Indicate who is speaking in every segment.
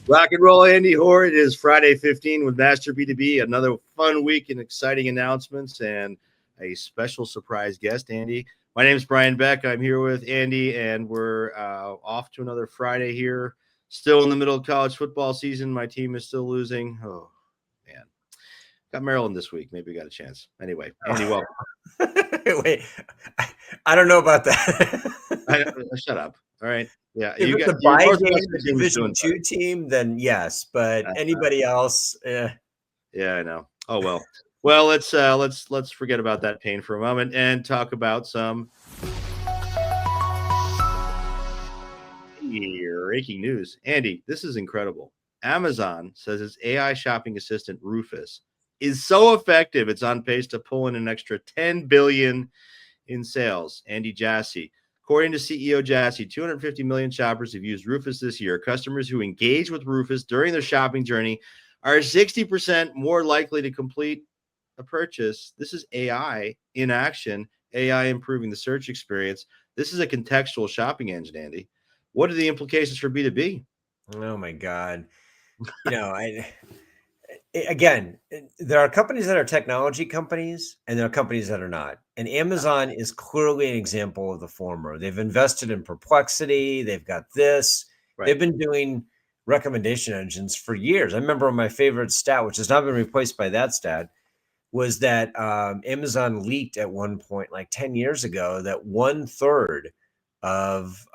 Speaker 1: Rock and roll, Andy Hoare. It is Friday 15 with Master B2B. Another fun week and exciting announcements and a special surprise guest, Andy. My name is Brian Beck. I'm here with Andy, and we're off to another Friday here. Still in the middle of college football season. My team is still losing. Oh, man. Got Maryland this week. Maybe we got a chance. Anyway, Andy, welcome.
Speaker 2: Wait, I don't know about that.
Speaker 1: Shut up. All right. Yeah,
Speaker 2: if it's a bye game, the Division II team, then yes. But anybody else,
Speaker 1: Yeah, I know. Oh well. Well, let's forget about that pain for a moment and talk about some breaking news. Andy, this is incredible. Amazon says its AI shopping assistant Rufus is so effective it's on pace to pull in an extra $10 billion in sales. Andy Jassy. According to CEO Jassy, 250 million shoppers have used Rufus this year. Customers who engage with Rufus during their shopping journey are 60% more likely to complete a purchase. This is AI in action, AI improving the search experience. This is a contextual shopping engine, Andy. What are the implications for B2B?
Speaker 2: Oh my God. Again, there are companies that are technology companies and there are companies that are not. And Amazon is clearly an example of the former. They've invested in Perplexity. They've got this. Right. They've been doing recommendation engines for years. I remember my favorite stat, which has not been replaced by that stat, was that Amazon leaked at one point, like 10 years ago, that 1/3 of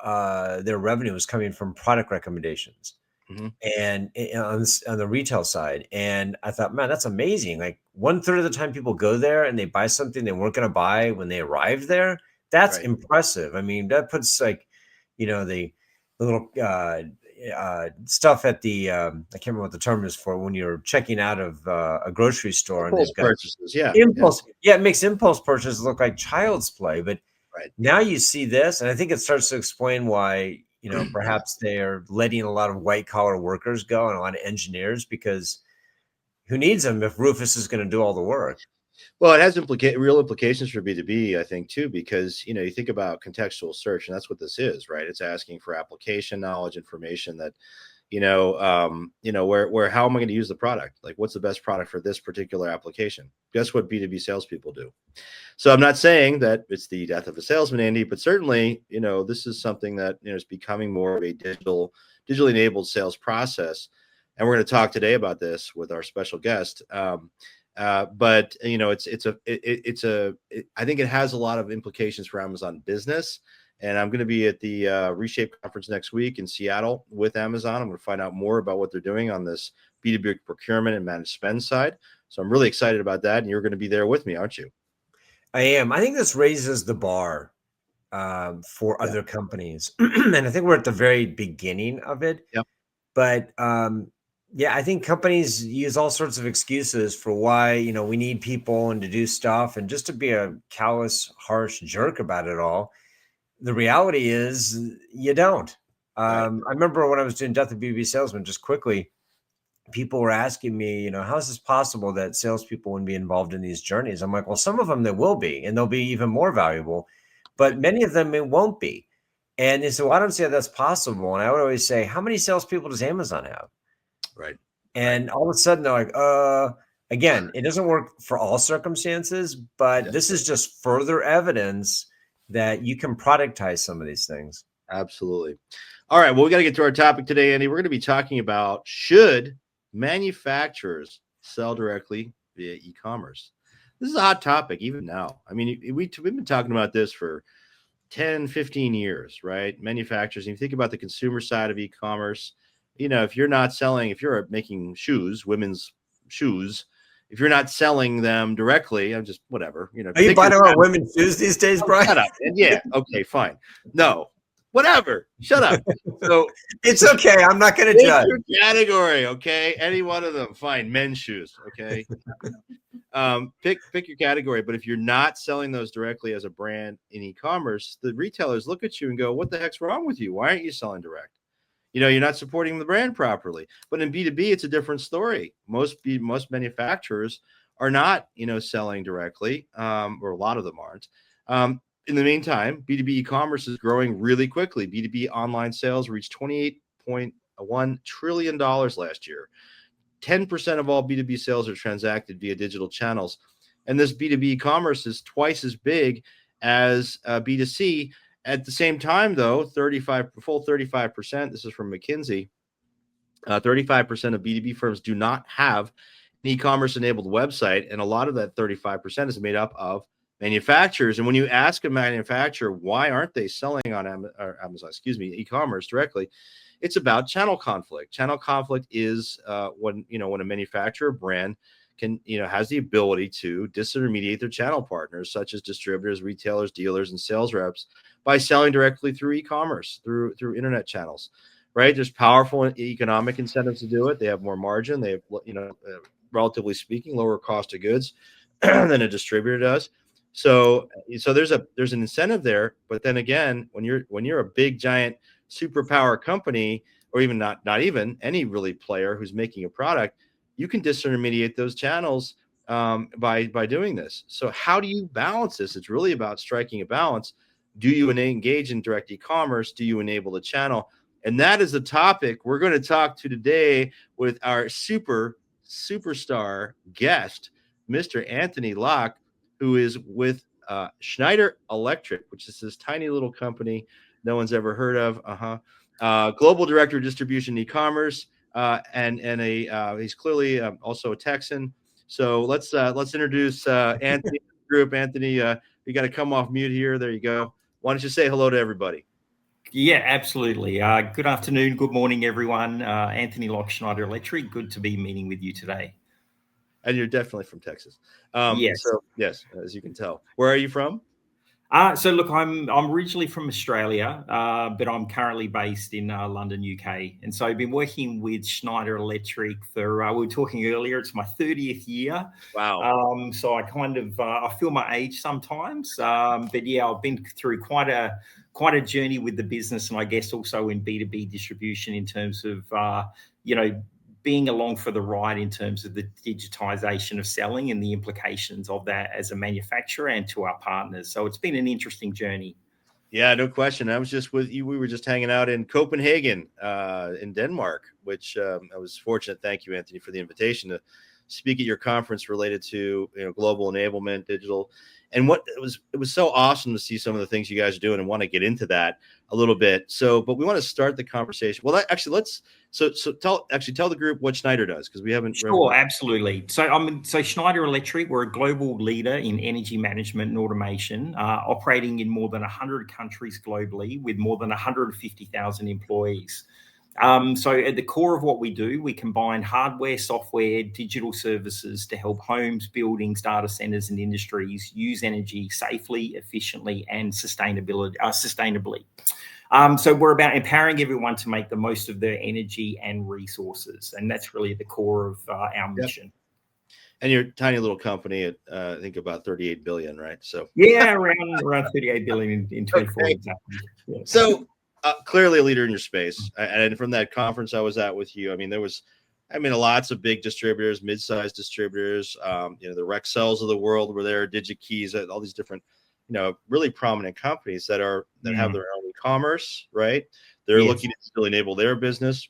Speaker 2: their revenue was coming from product recommendations. Mm-hmm. And on the retail side. And I thought, man, that's amazing. Like 1/3 of the time people go there and they buy something they weren't going to buy when they arrived there. That's right. Impressive. I mean, that puts like, the little stuff at the, I can't remember what the term is for when you're checking out of a grocery store.
Speaker 1: Impulse purchases. Yeah.
Speaker 2: Impulse. Yeah. It makes impulse purchases look like child's play. But
Speaker 1: right
Speaker 2: now you see this, and I think it starts to explain why, perhaps they are letting a lot of white collar workers go and a lot of engineers, because who needs them if Rufus is going to do all the work?
Speaker 1: Well, it has real implications for B2B, I think, too, because, you think about contextual search, and that's what this is, right? It's asking for application knowledge, information that, where how am I going to use the product? Like, what's the best product for this particular application? Guess what B2B salespeople do? So I'm not saying that it's the death of a salesman, Andy, but certainly, this is something that, is becoming more of a digitally enabled sales process. And we're going to talk today about this with our special guest. But I think it has a lot of implications for Amazon business. And I'm going to be at the Reshape conference next week in Seattle with Amazon. I'm going to find out more about what they're doing on this B2B procurement and managed spend side. So I'm really excited about that. And you're going to be there with me, aren't you?
Speaker 2: I am. I think this raises the bar for other companies. And I think we're at the very beginning of it.
Speaker 1: Yep.
Speaker 2: But I think companies use all sorts of excuses for why, we need people and to do stuff and just to be a callous, harsh jerk about it all. The reality is you don't. I remember when I was doing Death of B2B Salesman, just quickly, people were asking me, how is this possible that salespeople wouldn't be involved in these journeys? I'm like, well, some of them they will be, and they'll be even more valuable, but many of them it won't be. And they said, well, I don't see how that's possible. And I would always say, how many salespeople does Amazon have?
Speaker 1: Right.
Speaker 2: And all of a sudden they're like, again, it doesn't work for all circumstances, but this is just further evidence that you can productize some of these things.
Speaker 1: Absolutely. All right. Well, we got to get to our topic today, Andy. We're going to be talking about, should manufacturers sell directly via e-commerce? This is a hot topic even now. I mean, we've been talking about this for 10, 15 years, right? Manufacturers, and you think about the consumer side of e-commerce, if you're making shoes, women's shoes, if you're not selling them directly, I'm just whatever,
Speaker 2: Are you buying about women's shoes these days, Brian?
Speaker 1: Shut up. Yeah. Okay, fine. No, whatever. Shut up. So
Speaker 2: it's okay. I'm not going to judge.
Speaker 1: Your category, okay? Any one of them, fine. Men's shoes, okay? Pick your category. But if you're not selling those directly as a brand in e-commerce, the retailers look at you and go, "What the heck's wrong with you? Why aren't you selling direct? You're not supporting the brand properly." But in B2B, it's a different story. Most manufacturers are not, selling directly, or a lot of them aren't. In the meantime, B2B e-commerce is growing really quickly. B2B online sales reached 28 $1 trillion last year. 10% of all B2B sales are transacted via digital channels. And this B2B commerce is twice as big as B2C. At the same time, though, 35%, this is from McKinsey, 35% of B2B firms do not have an e-commerce enabled website. And a lot of that 35% is made up of manufacturers. And when you ask a manufacturer, why aren't they selling on Amazon, e-commerce directly? It's about channel conflict. Channel conflict is when a manufacturer brand has the ability to disintermediate their channel partners, such as distributors, retailers, dealers, and sales reps, by selling directly through e-commerce, through internet channels. Right? There's powerful economic incentives to do it. They have more margin. They have, relatively speaking, lower cost of goods than a distributor does. So there's an incentive there. But then again, when you're a big giant superpower company, or even not even any really player who's making a product, you can disintermediate those channels by doing this. So how do you balance this? It's really about striking a balance. Do you engage in direct e-commerce? Do you enable the channel? And that is the topic we're going to talk to today with our superstar guest, Mr. Anthony Locke, who is with Schneider Electric, which is this tiny little company no one's ever heard of. Global director of distribution e-commerce, and he's clearly also a Texan. So let's introduce Anthony to the group. Anthony, you got to come off mute here. There you go. Why don't you say hello to everybody?
Speaker 3: Yeah, absolutely. Good afternoon, good morning, everyone. Anthony Locke, Schneider Electric. Good to be meeting with you today.
Speaker 1: And you're definitely from Texas.
Speaker 3: Yes.
Speaker 1: So yes, as you can tell. Where are you from?
Speaker 3: So look, I'm originally from Australia, but I'm currently based in London, UK. And so I've been working with Schneider Electric for, we were talking earlier, it's my 30th year.
Speaker 1: Wow.
Speaker 3: So I kind of, I feel my age sometimes. But yeah, I've been through quite a journey with the business, and I guess also in B2B distribution in terms of, being along for the ride in terms of the digitization of selling and the implications of that as a manufacturer and to our partners. So it's been an interesting journey.
Speaker 1: Yeah, no question. I was just with you. We were just hanging out in Copenhagen, in Denmark, which I was fortunate. Thank you, Anthony, for the invitation to speak at your conference related to global enablement, digital. And it was so awesome to see some of the things you guys are doing, and want to get into that a little bit. So, but we want to start the conversation. Well, actually, tell the group what Schneider does, because we haven't.
Speaker 3: Sure, absolutely. So Schneider Electric, we're a global leader in energy management and automation, operating in more than 100 countries globally with more than 150,000 employees. So at the core of what we do, we combine hardware, software, digital services to help homes, buildings, data centers, and industries use energy safely, efficiently, and sustainably. So we're about empowering everyone to make the most of their energy and resources, and that's really the core of our mission.
Speaker 1: And you're a tiny little company at I think about 38 billion, right? So
Speaker 3: yeah, around 38 billion in 24
Speaker 1: okay.
Speaker 3: Exactly. Yeah.
Speaker 1: So clearly a leader in your space, and from that conference I was at with you, lots of big distributors, mid-sized distributors, the Rexels of the world were there, DigiKeys, all these different, really prominent companies that have their own e-commerce, right? They're looking to still enable their business.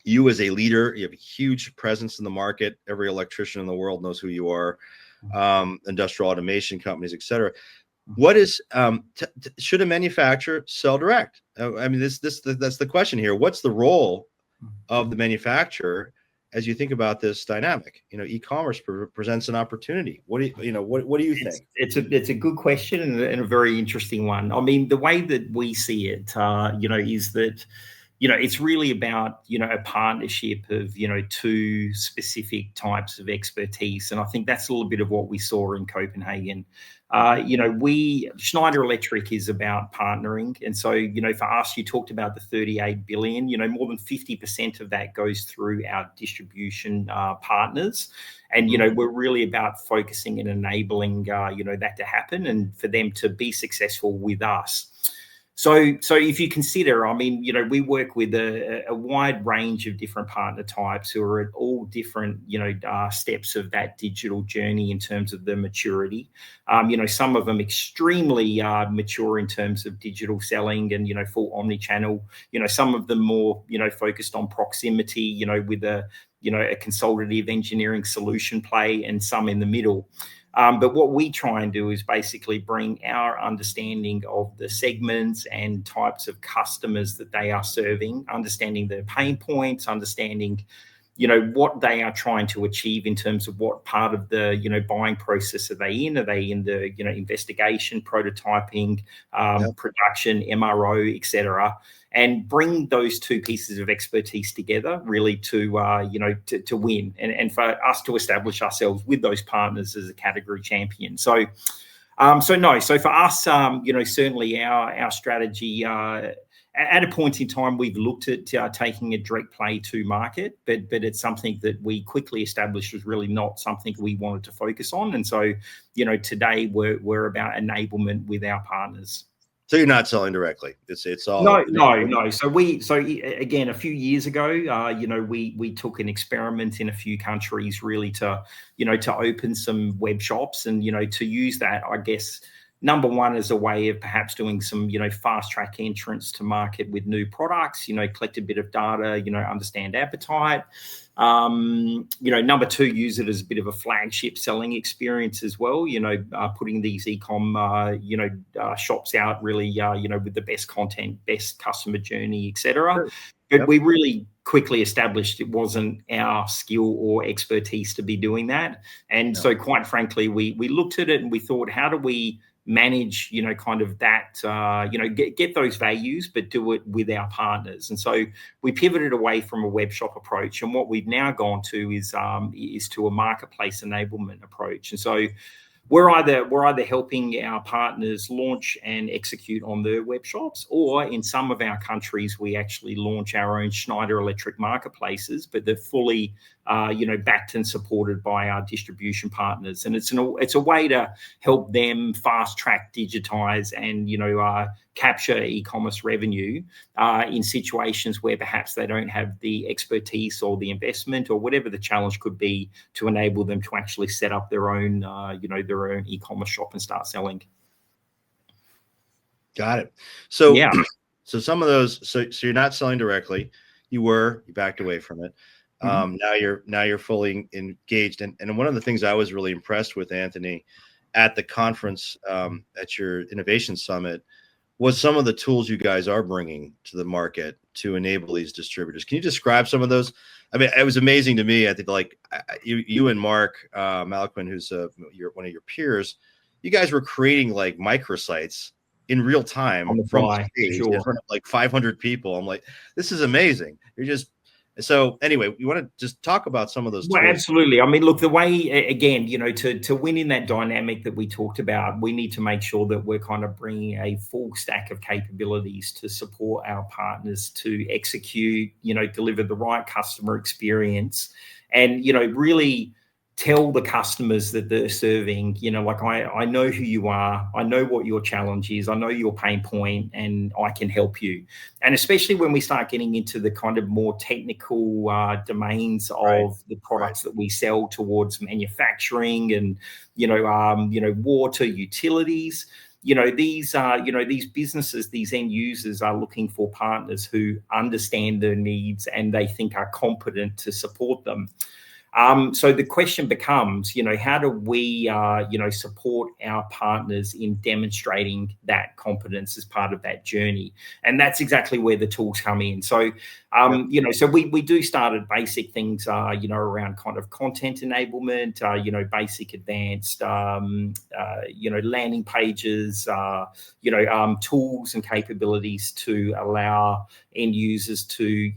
Speaker 1: You as a leader, you have a huge presence in the market. Every electrician in the world knows who you are. Industrial automation companies, et cetera. What is should a manufacturer sell direct? That's the question here. What's the role of the manufacturer as you think about this dynamic? E-commerce presents an opportunity. What do you think?
Speaker 3: It's a good question and a very interesting one. The way that we see it, is that it's really about, a partnership of, two specific types of expertise. And I think that's a little bit of what we saw in Copenhagen. Schneider Electric is about partnering. And so, for us, you talked about the 38 billion, more than 50% of that goes through our distribution partners. And, we're really about focusing and enabling, that to happen and for them to be successful with us. So if you consider, I mean, we work with a wide range of different partner types who are at all different, steps of that digital journey in terms of the maturity. Some of them extremely mature in terms of digital selling and, full omni-channel. Some of them more, focused on proximity, with a consultative engineering solution play, and some in the middle. But what we try and do is basically bring our understanding of the segments and types of customers that they are serving, understanding their pain points, understanding, what they are trying to achieve in terms of what part of the, buying process are they in? Are they in the, investigation, prototyping, production, MRO, et cetera, and bring those two pieces of expertise together really to win and for us to establish ourselves with those partners as a category champion. So for us, certainly our strategy, at a point in time, we've looked at taking a direct play to market, but it's something that we quickly established was really not something we wanted to focus on. And so, today we're about enablement with our partners.
Speaker 1: So you're not selling directly. It's all
Speaker 3: no. So again, a few years ago, we took an experiment in a few countries really to open some web shops and to use that, I guess, number one, as a way of perhaps doing some fast track entrance to market with new products. Collect a bit of data. Understand appetite. Number two, use it as a bit of a flagship selling experience as well. Putting these e-com, shops out really, with the best content, best customer journey, etc. Sure. But we really quickly established it wasn't our skill or expertise to be doing that. And so, quite frankly, we looked at it and we thought, how do we manage, kind of that, get those values, but do it with our partners. And so we pivoted away from a web shop approach. And what we've now gone to is to a marketplace enablement approach. And so we're either helping our partners launch and execute on their web shops, or in some of our countries, we actually launch our own Schneider Electric marketplaces, but they're fully, backed and supported by our distribution partners. And it's a way to help them fast track, digitize, and capture e-commerce revenue in situations where perhaps they don't have the expertise or the investment or whatever the challenge could be to enable them to actually set up their own, their own e-commerce shop and start selling.
Speaker 1: Got it. So yeah. So some of those, so you're not selling directly. You backed away from it. Now you're fully engaged. And one of the things I was really impressed with, Anthony, at the conference, at your innovation summit, was some of the tools you guys are bringing to the market to enable these distributors. Can you describe some of those? I mean, it was amazing to me. I think like you and Mark Malquin, who's one of your peers, you guys were creating like microsites in real time from the stage in front of like 500 people. I'm like, this is amazing. So anyway, you want to just talk about some of those tools?
Speaker 3: Absolutely. I mean, look, the way, again, to win in that dynamic that we talked about, we need to make sure that we're kind of bringing a full stack of capabilities to support our partners to execute, deliver the right customer experience, and, really tell the customers that they're serving, like, I know who you are, I know what your challenge is, I know your pain point, and I can help you. And especially when we start getting into the kind of more technical domains of the products that we sell towards manufacturing and, water, utilities, these businesses, these end users are looking for partners who understand their needs and they think are competent to support them. So the question becomes, how do we, support our partners in demonstrating that competence as part of that journey? And that's exactly where the tools come in. So, so we do start at basic things, around kind of content enablement, basic advanced, landing pages, tools and capabilities to allow end users to,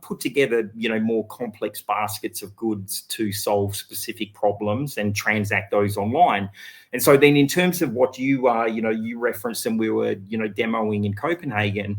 Speaker 3: put together, more complex baskets of goods to solve specific problems and transact those online. And so then in terms of what you referenced and we were, demoing in Copenhagen,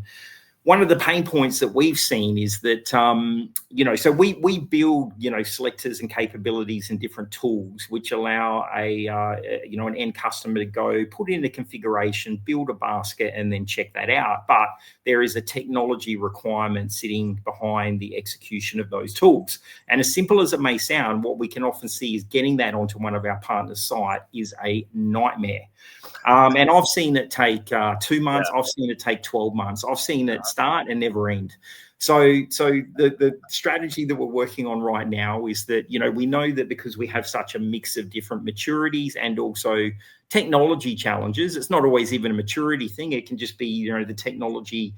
Speaker 3: one of the pain points that we've seen is that, so we build, selectors and capabilities and different tools which allow an end customer to go put in a configuration, build a basket, and then check that out. But there is a technology requirement sitting behind the execution of those tools. And as simple as it may sound, what we can often see is getting that onto one of our partners' site is a nightmare. And I've seen it take 2 months. I've seen it take 12 months. I've seen it start and never end. So the strategy that we're working on right now is that, we know that because we have such a mix of different maturities and also technology challenges, it's not always even a maturity thing. It can just be, the technology,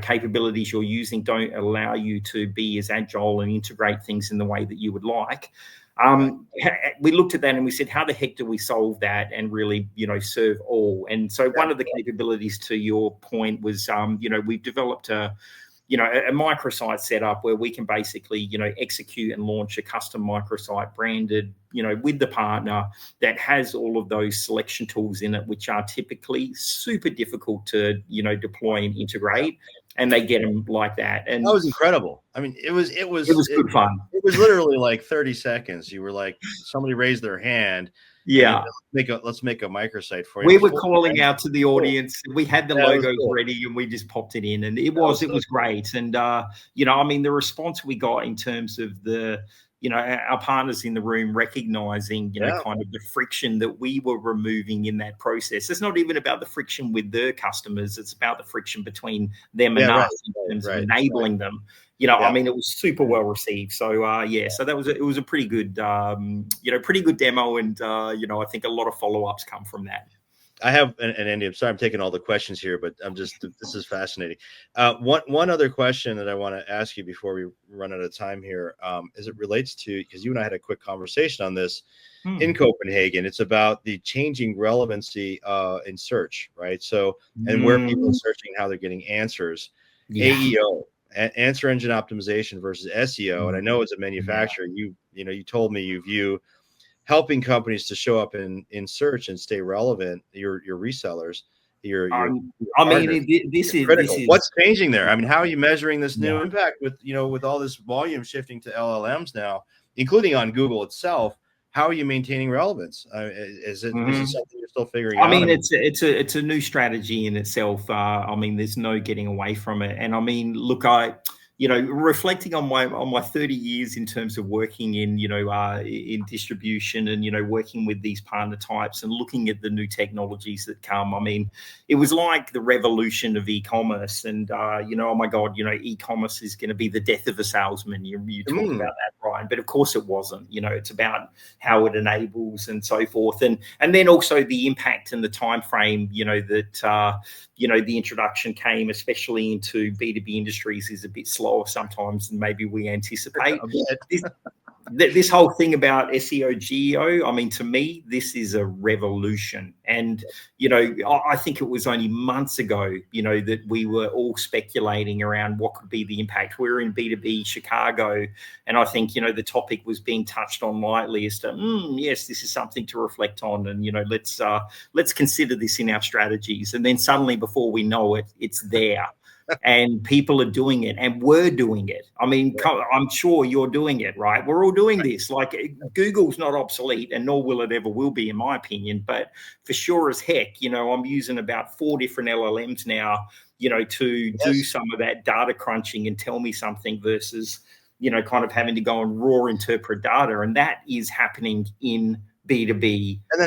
Speaker 3: capabilities you're using don't allow you to be as agile and integrate things in the way that you would like. We looked at that and we said, how the heck do we solve that and really, serve all? And so one of the capabilities, to your point, was, we've developed a microsite setup where we can basically, execute and launch a custom microsite branded, with the partner that has all of those selection tools in it, which are typically super difficult to, deploy and integrate. And they get them like that. And
Speaker 1: that was incredible. I mean, it was
Speaker 3: good fun.
Speaker 1: It was literally like 30 seconds. You were like, somebody raised their hand.
Speaker 3: Yeah.
Speaker 1: Let's make a microsite for you.
Speaker 3: We were calling out to the audience. We had the logos ready and we just popped it in, and it was great. And, the response we got in terms of the, our partners in the room recognizing, kind of the friction that we were removing in that process. It's not even about the friction with their customers. It's about the friction between them and us in terms of enabling them. It was super well received. So, so it was a pretty good, pretty good demo. And, I think a lot of follow-ups come from that.
Speaker 1: I have, and Andy, I'm sorry, I'm taking all the questions here, but this is fascinating. One other question that I want to ask you before we run out of time here, as it relates to, because you and I had a quick conversation on this in Copenhagen. It's about the changing relevancy in search, right? So, and where people are searching, how they're getting answers. AEO, answer engine optimization versus SEO. And I know as a manufacturer, you told me you view helping companies to show up in search and stay relevant, your resellers,
Speaker 3: this is
Speaker 1: critical. What's changing there? I mean, how are you measuring this new impact with all this volume shifting to LLMs now, including on Google itself? How are you maintaining relevance? Is it something you're still figuring out?
Speaker 3: It's a new strategy in itself. There's no getting away from it. And look, reflecting on my 30 years in terms of working in, in distribution and, working with these partner types and looking at the new technologies that come. It was like the revolution of e-commerce and, oh my God, e-commerce is going to be the death of a salesman. You talk about that, Brian, but of course it wasn't. It's about how it enables and so forth. And then also the impact and the time frame, that, the introduction came, especially into B2B industries, is a bit slower sometimes than maybe we anticipate. This whole thing about SEO geo, to me, this is a revolution. And, I think it was only months ago, that we were all speculating around what could be the impact. We're in B2B Chicago, and I think, the topic was being touched on lightly as to, yes, this is something to reflect on. And, let's consider this in our strategies. And then suddenly, before we know it, it's there. And people are doing it, and we're doing it. I'm sure you're doing it, right? We're all doing this. Like, Google's not obsolete, and nor will it ever will be, in my opinion. But for sure as heck, I'm using about 4 different LLMs now, to do some of that data crunching and tell me something versus, kind of having to go and raw interpret data. And that is happening in B2B.
Speaker 1: And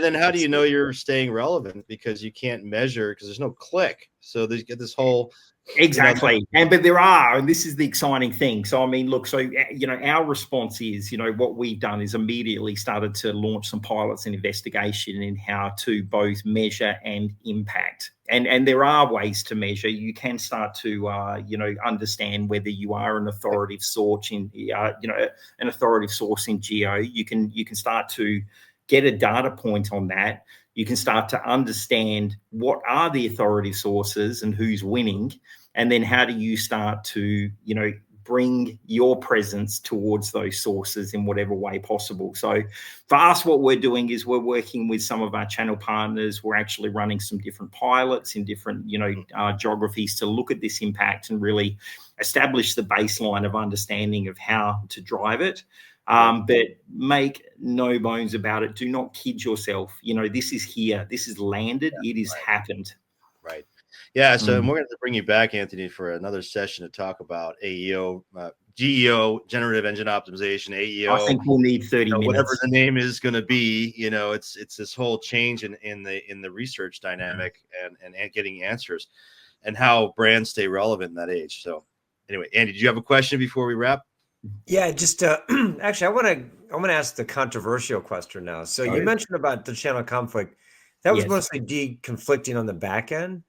Speaker 1: then how do you know you're staying relevant? Because you can't measure, because there's no click. So there's get this whole
Speaker 3: exactly. But there are, and this is the exciting thing. So look, our response is, what we've done is immediately started to launch some pilots and investigation in how to both measure and impact. And there are ways to measure. You can start to understand whether you are an authoritative source in an authoritative source in geo. You can start to get a data point on that. You can start to understand what are the authoritative sources and who's winning, and then how do you start to bring your presence towards those sources in whatever way possible. So for us, what we're doing is we're working with some of our channel partners. We're actually running some different pilots in different, geographies to look at this impact and really establish the baseline of understanding of how to drive it. But make no bones about it. Do not kid yourself. This is here. This is landed. It is happened.
Speaker 1: Right. Yeah. So we're going to bring you back, Anthony, for another session to talk about AEO, GEO, generative engine optimization, AEO.
Speaker 3: I think we'll need 30 minutes.
Speaker 1: Whatever the name is going to be, it's this whole change in the research dynamic and getting answers and how brands stay relevant in that age. So anyway, Andy, did you have a question before we wrap?
Speaker 2: Yeah, just actually, I want to ask the controversial question now. So you mentioned about the channel conflict. That was mostly deconflicting on the back end.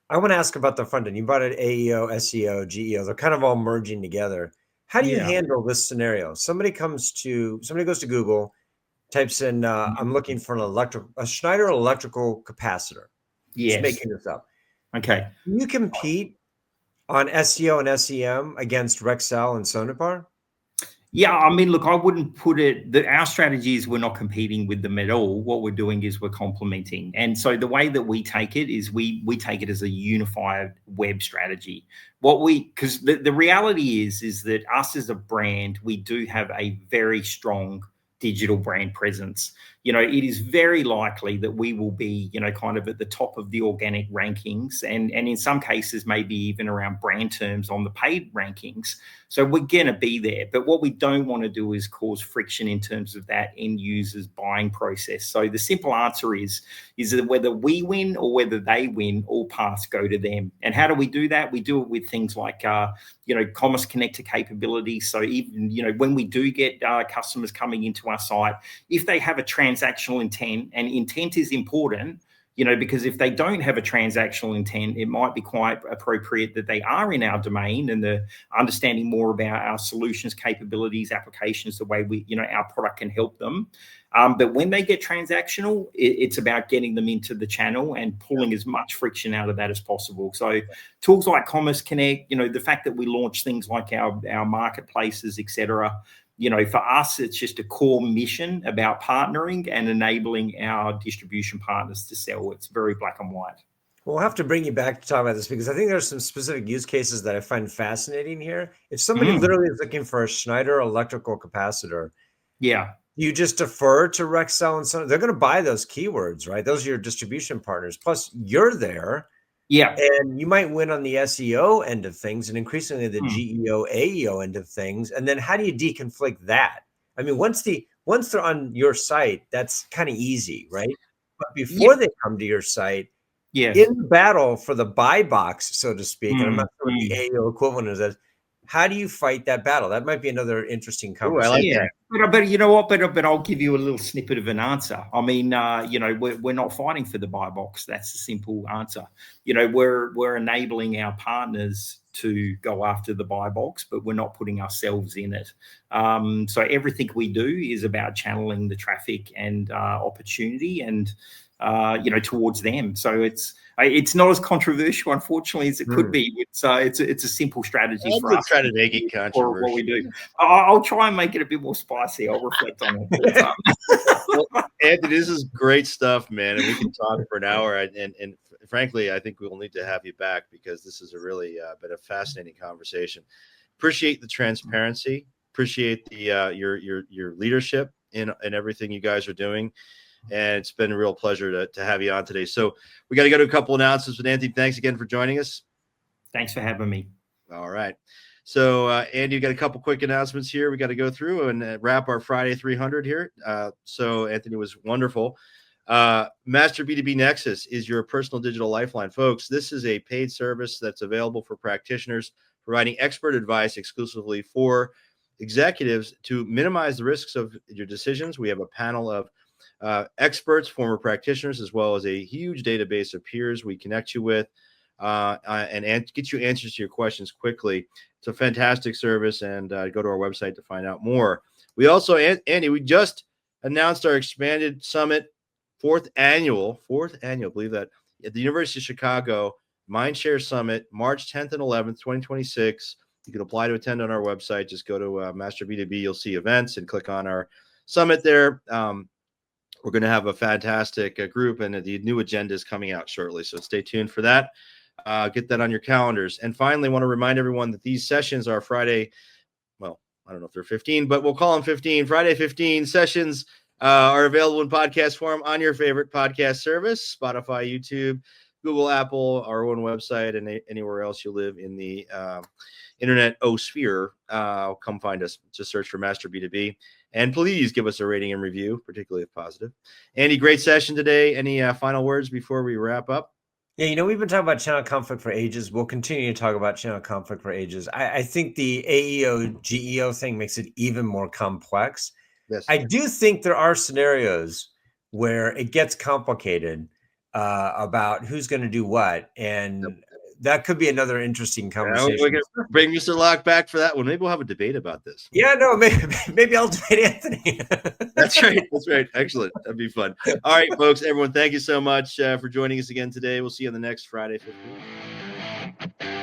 Speaker 2: I want to ask about the front end. You brought it AEO, SEO, GEO. They're kind of all merging together. How do you handle this scenario? Somebody goes to Google, types in, I'm looking for a Schneider electrical capacitor.
Speaker 3: Yes.
Speaker 2: Just making this up.
Speaker 3: Okay.
Speaker 2: Can you compete on SEO and SEM against Rexel and Sonepar?
Speaker 3: Yeah, I mean, look, I wouldn't put it that our strategy is we're not competing with them at all. What we're doing is we're complementing. And so the way that we take it is we take it as a unified web strategy. Because the reality is that us as a brand, we do have a very strong digital brand presence. It is very likely that we will be, kind of at the top of the organic rankings and in some cases, maybe even around brand terms on the paid rankings. So we're going to be there. But what we don't want to do is cause friction in terms of that end user's buying process. So the simple answer is that whether we win or whether they win, all paths go to them. And how do we do that? We do it with things like, commerce connector capability. So even, when we do get customers coming into our site, if they have a transactional intent, and intent is important, because if they don't have a transactional intent, it might be quite appropriate that they are in our domain and the understanding more about our solutions, capabilities, applications, the way our product can help them. But when they get transactional, it's about getting them into the channel and pulling as much friction out of that as possible. So tools like Commerce Connect, the fact that we launch things like our marketplaces, et cetera, for us, it's just a core mission about partnering and enabling our distribution partners to sell. It's very black and white.
Speaker 2: We'll have to bring you back to talk about this because I think there's some specific use cases that I find fascinating here. If somebody literally is looking for a Schneider electrical capacitor, you just defer to Rexel and so they're going to buy those keywords, right? Those are your distribution partners. Plus, you're there.
Speaker 3: Yeah.
Speaker 2: And you might win on the SEO end of things and increasingly the GEO, AEO end of things. And then how do you deconflict that? I mean, once they're on your site, that's kind of easy, right? But before they come to your site, in the battle for the buy box, so to speak, and I'm not sure what the AEO equivalent is, how do you fight that battle? That might be another interesting conversation.
Speaker 1: I like that.
Speaker 3: But you know what? But I'll give you a little snippet of an answer. I mean, we're not fighting for the buy box. That's the simple answer. We're enabling our partners to go after the buy box, but we're not putting ourselves in it. So everything we do is about channeling the traffic and opportunity and towards them. So it's not as controversial, unfortunately, as it could be. It's a simple strategy for us.
Speaker 1: Try to make it controversial.
Speaker 3: What we do. I'll try and make it a bit more spicy. I'll reflect on it.
Speaker 1: Well, Anthony, this is great stuff, man, and we can talk for an hour. And frankly, I think we'll need to have you back because this is a really been a fascinating conversation. Appreciate the transparency. Appreciate the your leadership in everything you guys are doing. And it's been a real pleasure to have you on today. So we got to go to a couple announcements. But Anthony, thanks again for joining us.
Speaker 3: Thanks for having me.
Speaker 1: All right. So Andy, you got a couple quick announcements here. We got to go through and wrap our Friday 300 here. So Anthony was wonderful. Master B2B Nexus is your personal digital lifeline, folks. This is a paid service that's available for practitioners, providing expert advice exclusively for executives to minimize the risks of your decisions. We have a panel of experts, former practitioners, as well as a huge database of peers we connect you with and get you answers to your questions quickly. It's a fantastic service, and go to our website to find out more. We also, Andy, we just announced our expanded summit, fourth annual, believe that, at the University of Chicago Mindshare Summit, March 10th and 11th, 2026. You can apply to attend on our website. Just go to Master B2B. You'll see events and click on our summit there. We're going to have a fantastic group, and the new agenda is coming out shortly. So stay tuned for that. Get that on your calendars. And finally, I want to remind everyone that these sessions are Friday. Well, I don't know if they're 15, but we'll call them 15. Friday 15 sessions are available in podcast form on your favorite podcast service, Spotify, YouTube, Google, Apple, our own website, and anywhere else you live in the internet sphere. Come find us. Just search for Master B2B. And please give us a rating and review, particularly if positive. Andy, great session today. Any final words before we wrap up?
Speaker 2: Yeah, we've been talking about channel conflict for ages. We'll continue to talk about channel conflict for ages. I think the AEO, GEO thing makes it even more complex.
Speaker 1: Yes.
Speaker 2: I do think there are scenarios where it gets complicated about who's going to do what. And that could be another interesting conversation.
Speaker 1: We can bring Mr. Locke back for that one. Maybe we'll have a debate about this.
Speaker 2: Yeah, no, maybe I'll debate Anthony.
Speaker 1: That's right. That's right. Excellent. That'd be fun. All right, folks, everyone, thank you so much for joining us again today. We'll see you on the next Friday 15.